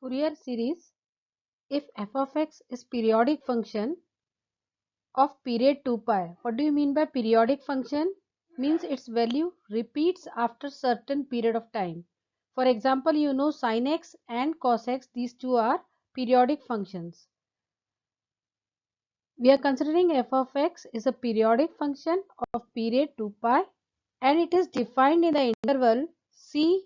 Fourier series if f of x is periodic function of period 2 pi. What do you mean by periodic function? Means its value repeats after certain period of time. For example, you know sin x and cos x, these two are periodic functions. We are considering f of x is a periodic function of period 2 pi and it is defined in the interval c.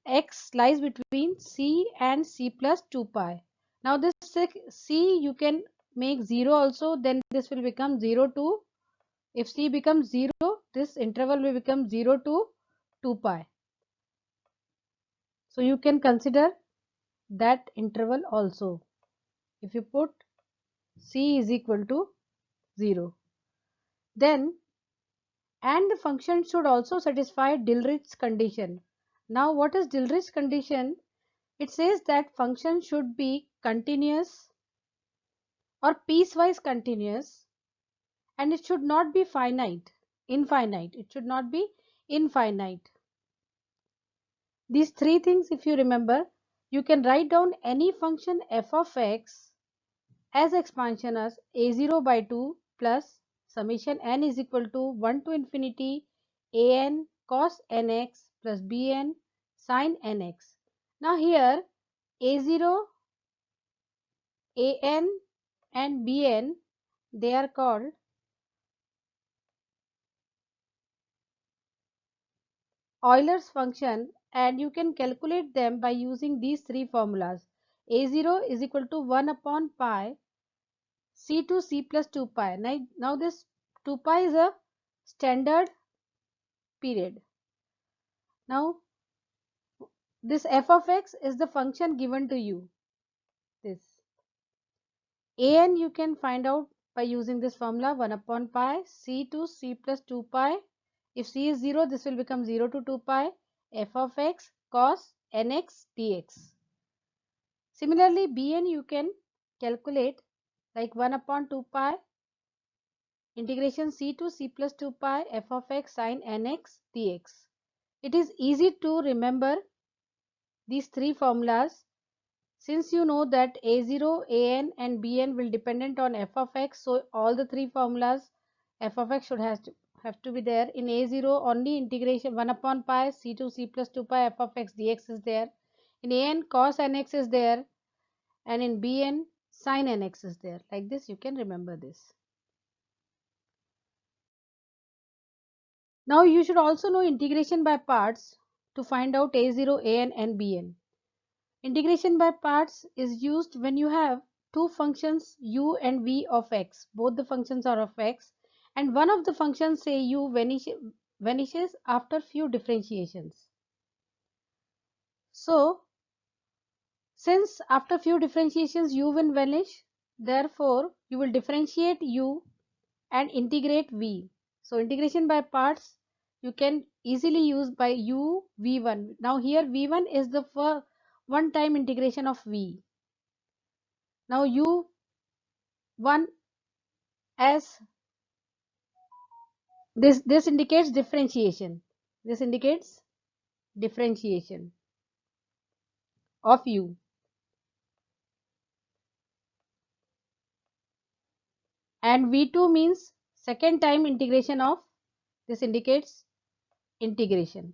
X lies between c and c plus 2 pi. Now this c you can make 0 also, then this will become 0 to, if c becomes 0, this interval will become 0 to 2 pi. So you can consider that interval also. If you put c is equal to 0, then and the function should also satisfy Dirichlet's condition. Now what is Dirichlet's condition? It says that function should be continuous or piecewise continuous and it should not be infinite. It should not be infinite. These three things, if you remember, you can write down any function f of x as expansion as a0 by 2 plus summation n is equal to 1 to infinity an cos nx plus bn sin nx. Now here a0, an and bn, they are called Euler's function and you can calculate them by using these three formulas. A0 is equal to 1 upon pi c to c plus 2 pi. Now this 2 pi is a standard period. Now this f of x is the function given to you. This an you can find out by using this formula 1 upon pi c to c plus 2 pi. If c is 0, this will become 0 to 2 pi f of x cos nx dx. Similarly, bn you can calculate like 1 upon 2 pi integration c to c plus 2 pi f of x sin nx dx. It is easy to remember these three formulas since you know that a0, an and bn will dependent on f of x. So all the three formulas f of x should have to be there. In a0 only integration 1 upon pi c to c plus 2 pi f of x dx is there. In an cos nx is there. And in bn sin nx is there. Like this you can remember this. Now you should also know integration by parts to find out a0, an and bn. Integration by parts is used when you have two functions u and v of x. Both the functions are of x and one of the functions say u vanishes after few differentiations. So since after few differentiations u will vanish, therefore you will differentiate u and integrate v. So integration by parts you can easily use by u v1. Now here v1 is the one time integration of v. Now u1 as this indicates differentiation. This indicates differentiation of u. And v2 means second time integration of, this indicates integration.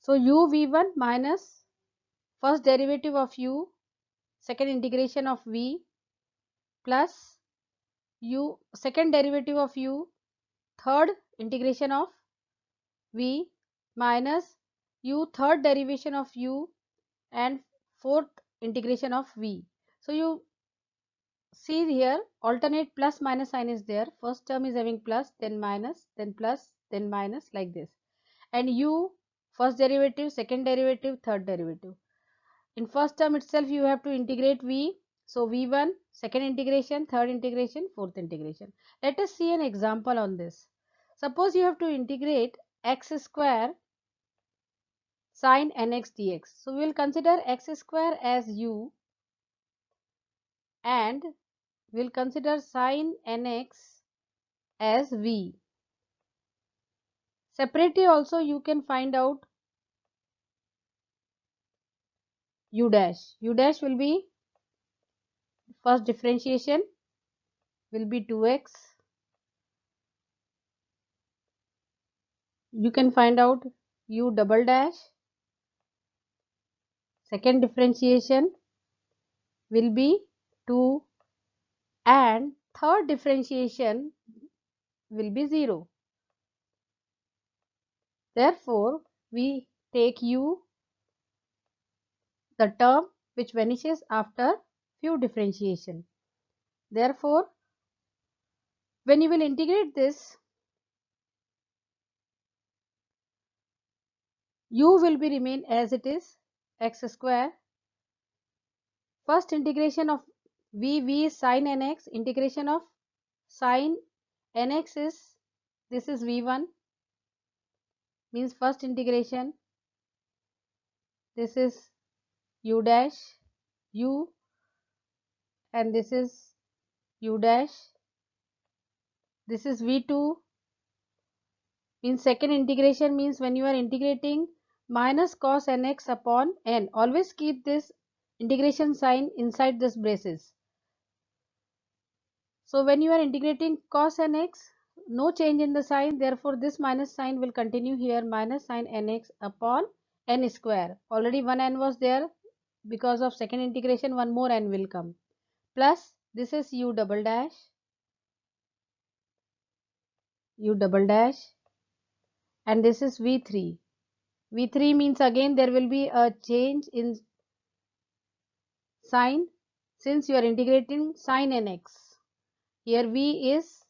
So u v1 minus first derivative of u, second integration of v, plus u second derivative of u, third integration of v, minus u third derivation of u and fourth integration of v. So you see here alternate plus minus sign is there. First term is having plus, then minus, then plus, then minus, like this. And u first derivative, second derivative, third derivative. In first term itself you have to integrate v. So v1 second integration, third integration, fourth integration. Let us see an example on this. Suppose you have to integrate x square sin nx dx. So we will consider x square as u and we'll consider sine nx as v. Separately also you can find out u dash. U dash will be, first differentiation will be 2x. You can find out u double dash. Second differentiation will be 2, and third differentiation will be 0. Therefore, we take u, the term which vanishes after few differentiation. Therefore, when you will integrate this, u will be remain as it is, x square. First integration of v is sin nx, integration of sin nx is, this is v1, means first integration, this is u dash u, and this is u dash, this is v2, means second integration, means when you are integrating minus cos nx upon n, always keep this integration sign inside this braces. So when you are integrating cos nx, no change in the sign, therefore this minus sign will continue here, minus sin nx upon n square. Already one n was there, because of second integration one more n will come, plus this is u double dash, and this is v3. v3 means again there will be a change in sign, since you are integrating sin nx. Here v is,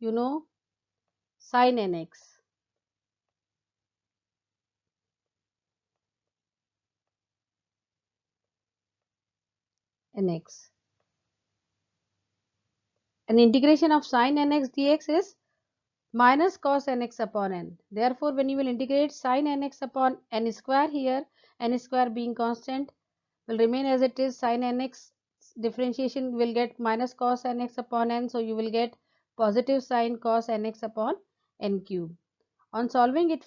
you know, sin nx. nx. And integration of sin nx dx is minus cos nx upon n. Therefore, when you will integrate sin nx upon n square here, n square being constant will remain as it is, sin nx differentiation will get minus cos nx upon n, so you will get positive sin cos nx upon n cube. On solving it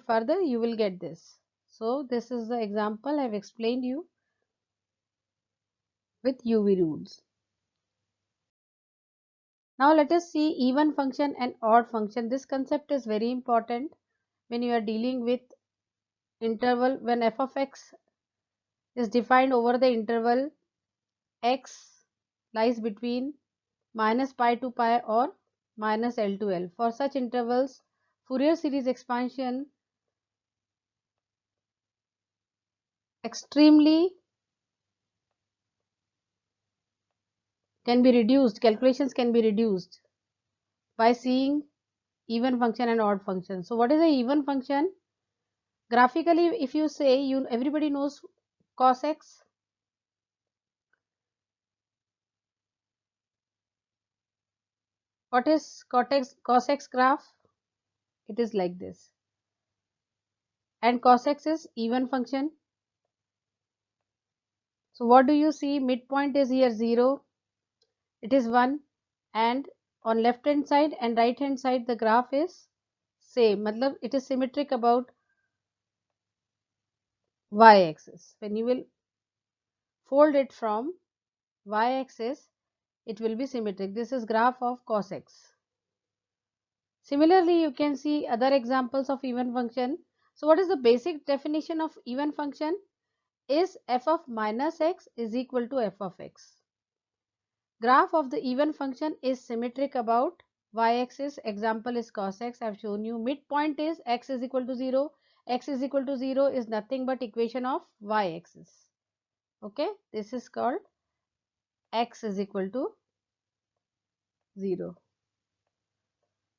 further, you will get this. So this is the example I have explained you with UV rules. Now let us see even function and odd function. This concept is very important when you are dealing with interval, when f of x is defined over the interval x lies between minus pi to pi or minus L to L. For such intervals, Fourier series expansion extremely can be reduced, calculations can be reduced by seeing even function and odd function. So what is a even function? Graphically, if you say, everybody knows cos x. What is cos x graph? It is like this. And cos x is even function. So what do you see? Midpoint is here 0. It is 1. And on left hand side and right hand side the graph is same. Matlab it is symmetric about y axis. When you will fold it from y axis, it will be symmetric. This is graph of cos x. Similarly, you can see other examples of even function. So what is the basic definition of even function? Is f of minus x is equal to f of x. Graph of the even function is symmetric about y-axis. Example is cos x. I have shown you. Midpoint is x is equal to 0. X is equal to 0 is nothing but equation of y-axis. Okay, this is called x is equal to 0.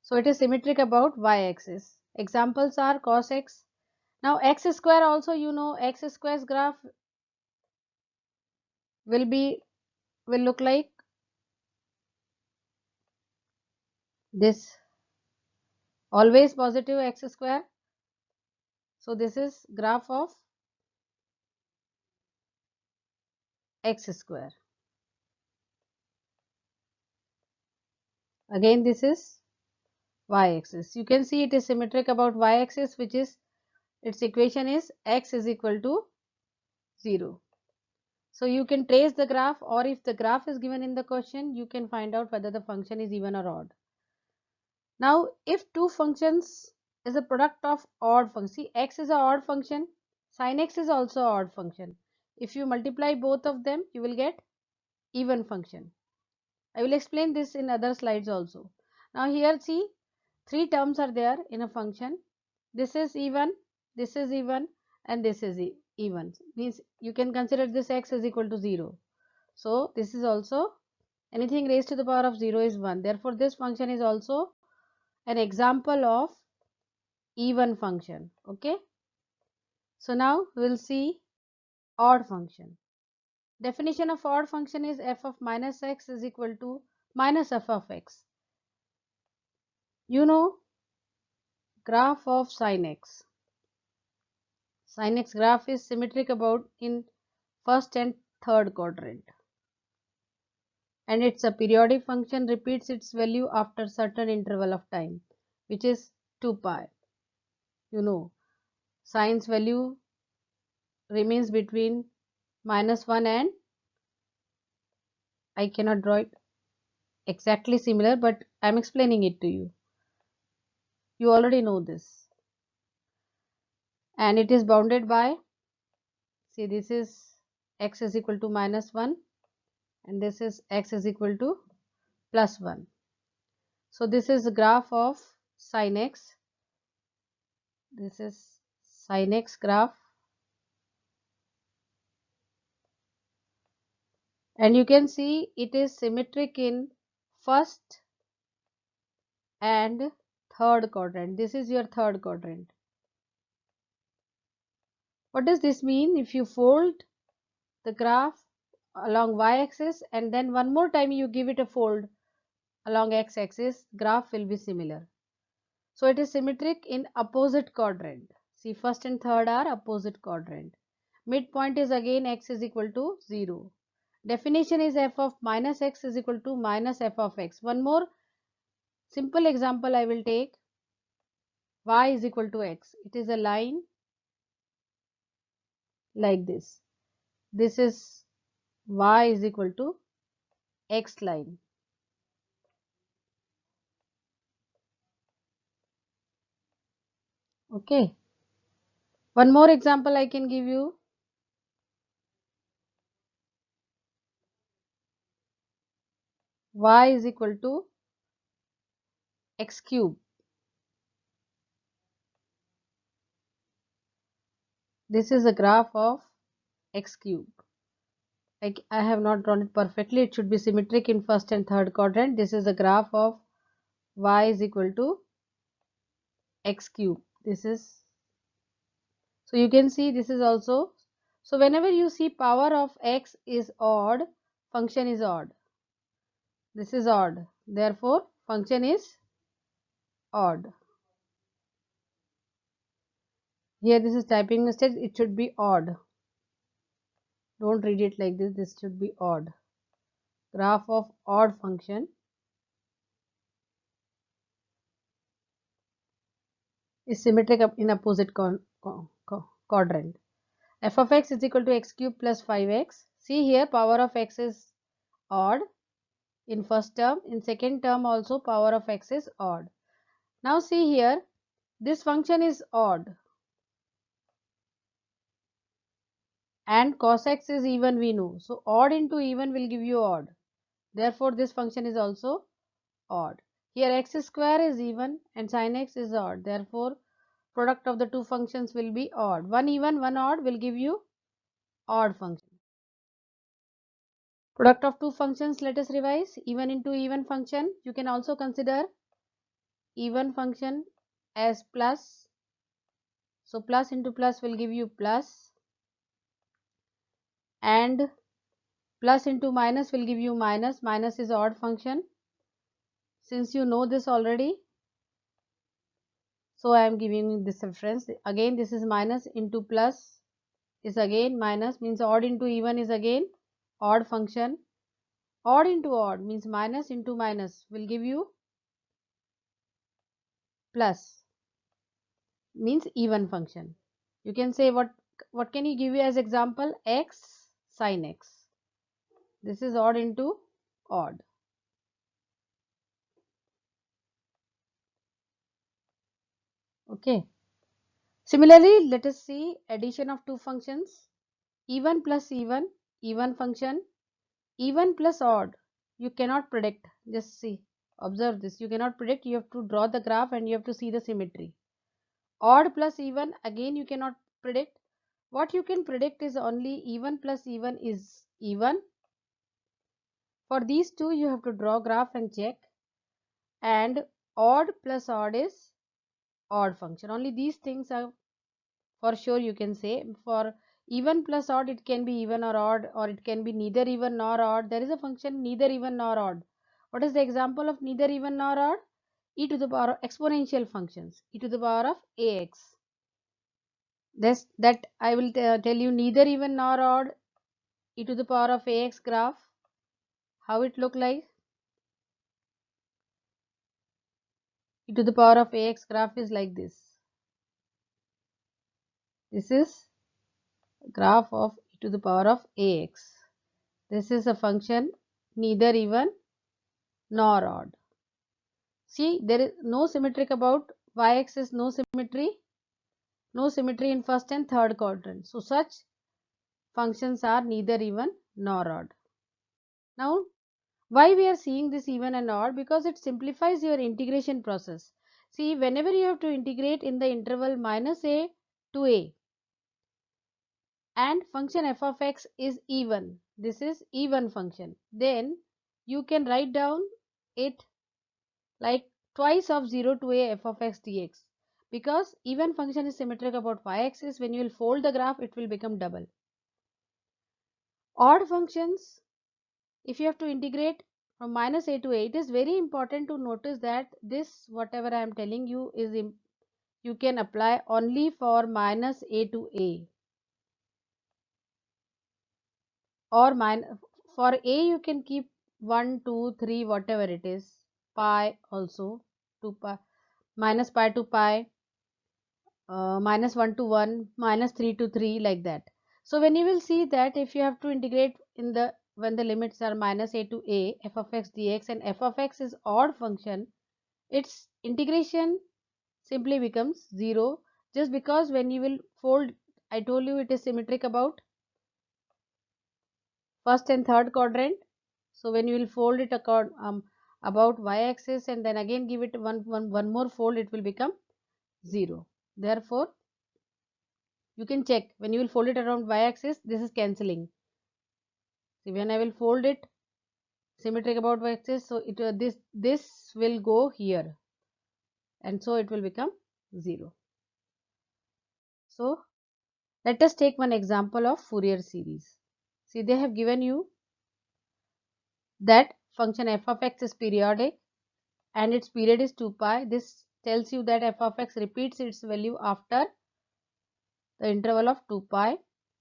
So it is symmetric about y-axis. Examples are cos x. Now x square also, you know, x square's graph will look like this. Always positive x square. So this is graph of x square. Again this is y-axis. You can see it is symmetric about y-axis, which is its equation is x is equal to 0. So you can trace the graph, or if the graph is given in the question, you can find out whether the function is even or odd. Now if two functions is a product of odd function, see x is a odd function, sin x is also a odd function. If you multiply both of them, you will get even function. I will explain this in other slides also. Now here see, three terms are there in a function. This is even, this is even, and this is even. Means you can consider this x is equal to 0. So this is also, anything raised to the power of 0 is 1. Therefore this function is also an example of even function. Okay. So now we'll see odd function. Definition of odd function is f of minus x is equal to minus f of x. You know, graph of sin x. Sin x graph is symmetric about in first and third quadrant. And it's a periodic function, repeats its value after certain interval of time, which is 2 pi. You know, sin's value remains between minus 1 and, I cannot draw it exactly similar, but I'm explaining it to you. You already know this. And it is bounded by, see, this is x is equal to minus 1 and this is x is equal to plus 1. So this is the graph of sin x. This is sin x graph. And you can see it is symmetric in first and third quadrant. This is your third quadrant. What does this mean? If you fold the graph along y-axis and then one more time you give it a fold along x-axis, graph will be similar. So it is symmetric in opposite quadrant. See, first and third are opposite quadrant. Midpoint is again x is equal to 0. Definition is f of minus x is equal to minus f of x. One more simple example I will take. Y is equal to x. It is a line like this. This is y is equal to x line. Okay. One more example I can give you. Y is equal to x cube. This is a graph of x cube. I have not drawn it perfectly. It should be symmetric in first and third quadrant. This is a graph of y is equal to x cube. This is, so you can see this is also, so whenever you see power of x is odd, function is odd. This is odd. Therefore, function is odd. Here this is typing mistake. It should be odd. Don't read it like this. This should be odd. Graph of odd function is symmetric in opposite quadrant. F of x is equal to x cube plus 5x. See here, power of x is odd in first term. In second term also power of x is odd. Now see here, this function is odd and cos x is even, we know. So odd into even will give you odd. Therefore this function is also odd. Here x square is even and sin x is odd. Therefore product of the two functions will be odd. One even, one odd will give you odd function. Product of two functions, let us revise. Even into even function, you can also consider even function as plus. So plus into plus will give you plus, and plus into minus will give you minus. Minus is odd function. Since you know this already, so I am giving this reference. Again this is minus into plus is again minus, means odd into even is again odd function. Odd into odd means minus into minus will give you plus means even function. You can say what can you give you as example? X sin x. This is odd into odd. Okay. Similarly, let us see addition of two functions. Even plus even function. Even plus odd, you cannot predict. Just see, observe this. You cannot predict. You have to draw the graph and you have to see the symmetry. Odd plus even, again you cannot predict. What you can predict is only even plus even is even. For these two, you have to draw graph and check. And odd plus odd is odd function. Only these things are for sure you can say. For even plus odd, it can be even or odd, or it can be neither even nor odd. There is a function neither even nor odd. What is the example of neither even nor odd? E to the power of exponential functions, e to the power of ax. This that I will tell you neither even nor odd, e to the power of ax graph. How it look like? E to the power of ax graph is like this. This is graph of e to the power of ax. This is a function neither even nor odd. See, there is no symmetric about y-axis, no symmetry in first and third quadrant. So such functions are neither even nor odd. Now, why we are seeing this even and odd? Because it simplifies your integration process. See, whenever you have to integrate in the interval minus a to a, and function f of x is even, this is even function, then you can write down it like twice of 0 to a f of x dx, because even function is symmetric about y-axis. When you will fold the graph, it will become double. Odd functions, if you have to integrate from minus a to a, it is very important to notice that this whatever I am telling you is you can apply only for minus a to a, or for a you can keep 1 2 3 whatever it is, pi also, 2 pi, minus pi to pi, minus 1 to 1, minus 3 to 3, like that. So when you will see that if you have to integrate in the when the limits are minus a to a f of x dx, and f of x is odd function, its integration simply becomes 0, just because when you will fold, I told you it is symmetric about first and third quadrant. So when you will fold it about y-axis and then again give it one more fold, it will become 0. Therefore, you can check when you will fold it around y-axis, this is cancelling. See, when I will fold it symmetric about y-axis, so this will go here, and so it will become 0. So let us take one example of Fourier series. See, they have given you that function f of x is periodic and its period is 2 pi. This tells you that f of x repeats its value after the interval of 2 pi.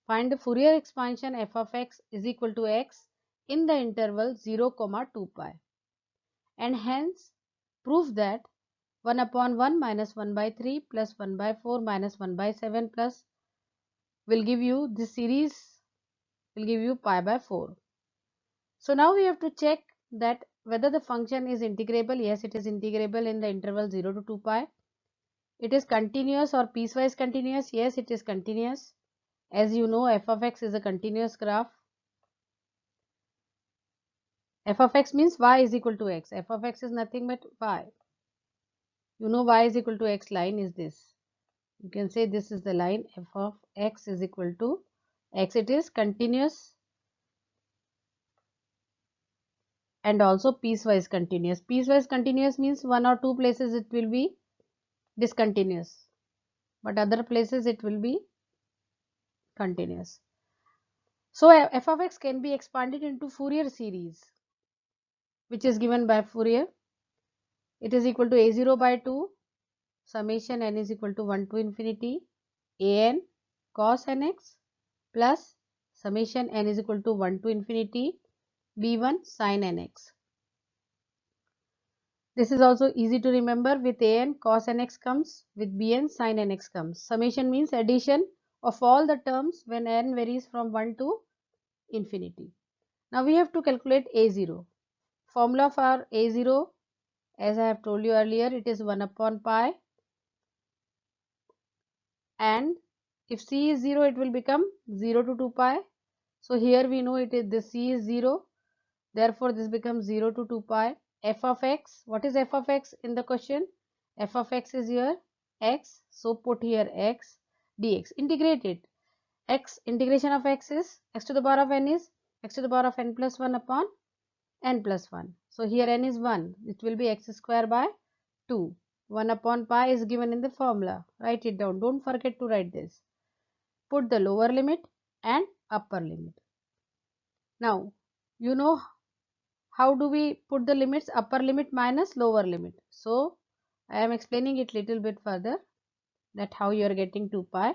Find the Fourier expansion f of x is equal to x in the interval 0, 2 pi, and hence prove that 1 upon 1 minus 1 by 3 plus 1 by 4 minus 1 by 7 plus will give you this series will give you pi by 4. So now we have to check that whether the function is integrable. Yes, it is integrable in the interval 0 to 2 pi. It is continuous or piecewise continuous. Yes, it is continuous. As you know, f of x is a continuous graph. F of x means y is equal to x. F of x is nothing but y. You know y is equal to x line is this. You can say this is the line f of x is equal to x. It is continuous and also piecewise continuous. Piecewise continuous means one or two places it will be discontinuous, but other places it will be continuous. So f of x can be expanded into Fourier series, which is given by Fourier. It is equal to a0 by 2 summation n is equal to 1 to infinity an cos nx plus summation n is equal to 1 to infinity b1 sin nx. This is also easy to remember. With an cos nx comes, with bn sin nx comes. Summation means addition of all the terms when n varies from 1 to infinity. Now we have to calculate a0. Formula for a0, as I have told you earlier, it is 1 upon pi, and if c is 0 it will become 0 to 2 pi. So here we know it is this c is 0, therefore this becomes 0 to 2 pi. F of x, what is f of x in the question? F of x is here x, so put here x dx. Integrate it. X, integration of x is x to the power of n is x to the power of n plus 1 upon n plus 1. So here n is 1, it will be x square by 2. 1 upon pi is given in the formula. Write it down, don't forget to write this. Put the lower limit and upper limit. Now you know how do we put the limits? Upper limit minus lower limit. So I am explaining it little bit further, that how you are getting 2 pi.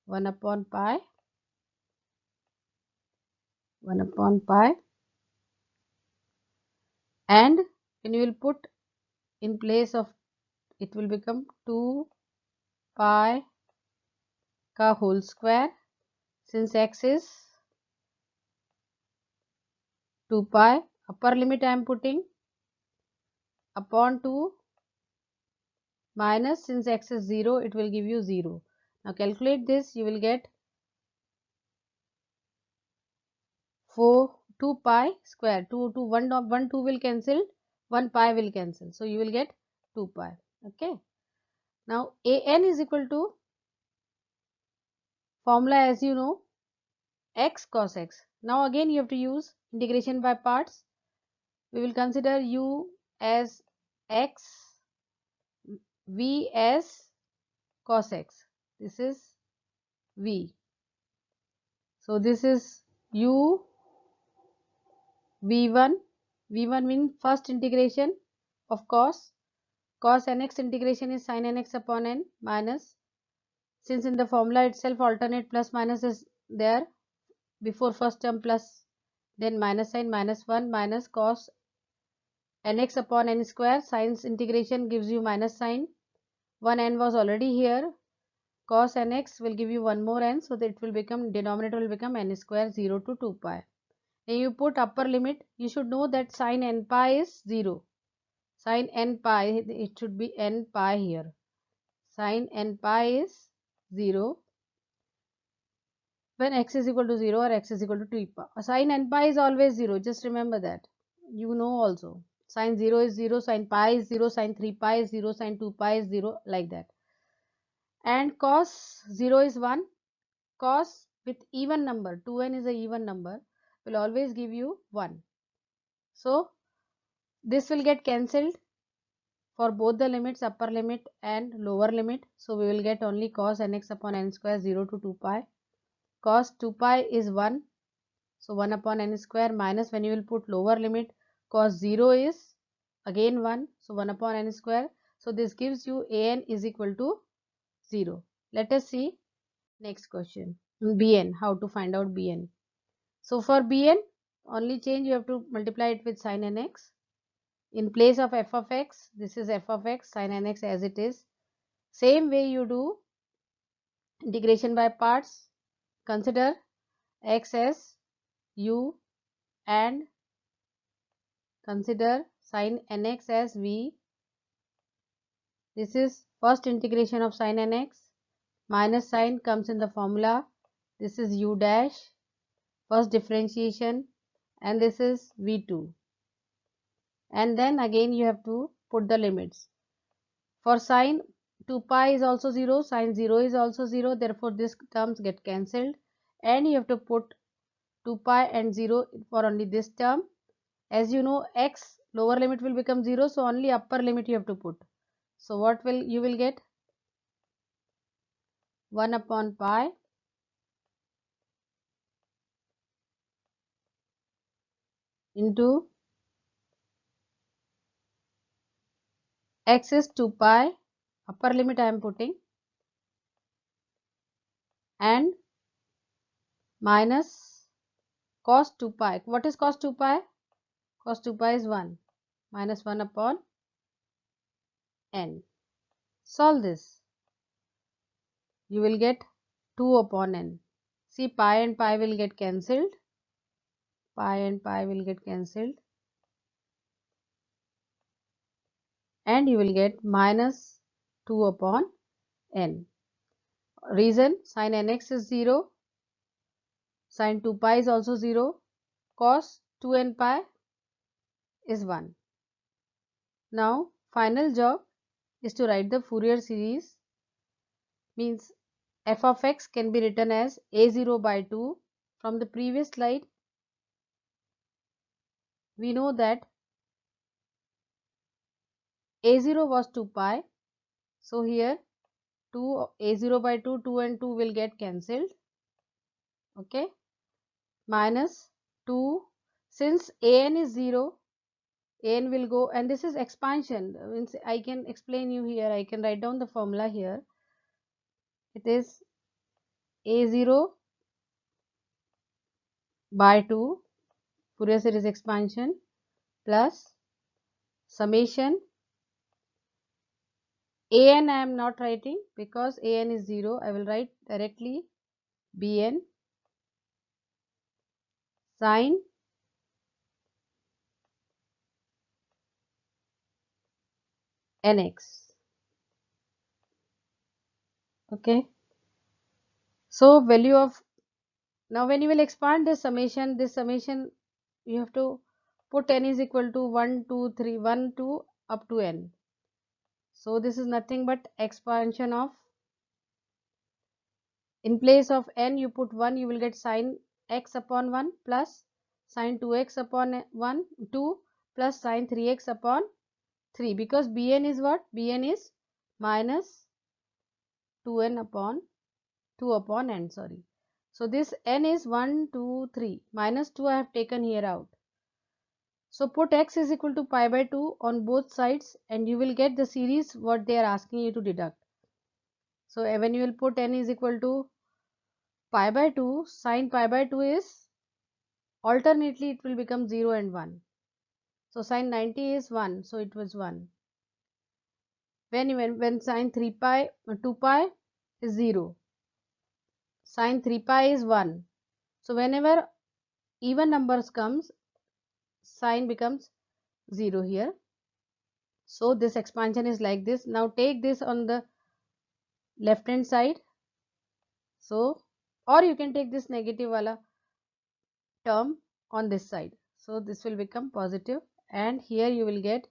1 upon pi, 1 upon pi, and when you will put in place of, it will become 2 pi ka whole square. Since x is 2 pi, upper limit I am putting upon 2 minus, since x is 0 it will give you 0. Now calculate this, you will get 2 pi square. 1 2 will cancel, 1 pi will cancel, so you will get 2 pi. Okay, now an is equal to, formula as you know, x cos x. Now again you have to use integration by parts. We will consider u as x, v as cos x. This is v. So this is u v1. v1 means first integration of cos. Cos nx integration is sin nx upon n minus, since in the formula itself alternate plus minus is there, before first term plus, then minus sign, minus 1 minus cos nx upon n square. Sin's integration gives you minus sign. One n was already here. Cos nx will give you one more n, so that it will become, denominator will become n square 0 to 2 pi. Then you put upper limit. You should know that sin n pi is 0. Sin n pi, it should be n pi here. Sin n pi is 0 when x is equal to 0 or x is equal to 2 pi. Sin n pi is always 0. Just remember that. You know also. Sin 0 is 0, sin pi is 0, sin 3 pi is 0, sin 2 pi is 0, like that. And cos 0 is 1. Cos with even number, 2n is a even number, will always give you 1. So this will get cancelled for both the limits, upper limit and lower limit. So we will get only cos nx upon n square 0 to 2 pi. Cos 2 pi is 1. So 1 upon n square minus, when you will put lower limit, cos 0 is again 1. So 1 upon n square. So this gives you an is equal to 0. Let us see next question. Bn, how to find out bn. So for bn, only change, you have to multiply it with sin nx. In place of f of x, this is f of x, sin nx as it is. Same way you do integration by parts. Consider x as u and consider sin nx as v. This is first integration of sin nx. Minus sign comes in the formula. This is u dash, first differentiation, and this is v2. And then again you have to put the limits. For sin 2 pi is also 0, sin 0 is also 0, therefore this terms get cancelled, and you have to put 2 pi and 0 for only this term. As you know, x lower limit will become 0, so only upper limit you have to put. So what will you will get? 1 upon pi into x is 2 pi, upper limit I am putting, and minus cos 2 pi. What is cos 2 pi? Cos 2 pi is 1 minus 1 upon n. Solve this. You will get 2 upon n. See, pi and pi will get cancelled. Pi and pi will get cancelled. And you will get minus 2 upon n. Reason, sin nx is 0. Sin 2 pi is also 0. Cos 2n pi is 1. Now, final job is to write the Fourier series. Means f of x can be written as a0 by 2. From the previous slide, we know that a0 was 2 pi. So here 2 a0 by 2, 2 and 2 will get cancelled. Okay. Minus 2. Since an is 0, an will go, and this is expansion. Means I can explain you here. I can write down the formula here. It is a0 by 2 Fourier series expansion plus summation. An I am not writing because an is 0. I will write directly bn sin nx. Okay. So value of, now when you will expand this summation you have to put n is equal to 1, 2, 3, 1, 2 up to n. So this is nothing but expansion of, in place of n you put 1, you will get sin x upon 1 plus sin 2x upon 1, 2 plus sin 3x upon 3, because bn is what? Bn is minus 2n upon 2 upon n, sorry. So this n is 1, 2, 3, minus 2 I have taken here out. So put x is equal to pi by 2 on both sides and you will get the series what they are asking you to deduct. So when you will put n is equal to pi by 2, sin pi by 2 is, alternately it will become 0 and 1. So sin 90 is 1, so it was 1. When sin 3 pi, 2 pi is 0. Sin 3 pi is 1. So whenever even numbers comes, sign becomes 0 here. So this expansion is like this. Now take this on the left hand side. So, or you can take this negative wala term on this side. So this will become positive and here you will get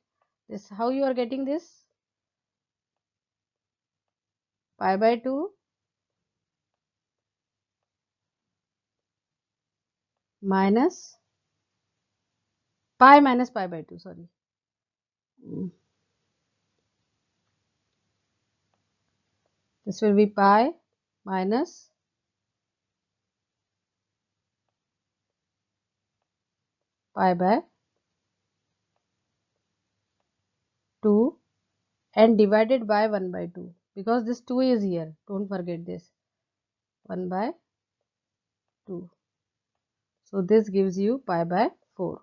this. How you are getting this? Pi by 2 minus pi minus pi by 2, sorry. This will be pi minus pi by 2 and divided by 1 by 2, because this 2 is here, don't forget this, 1 by 2. So this gives you pi by 4.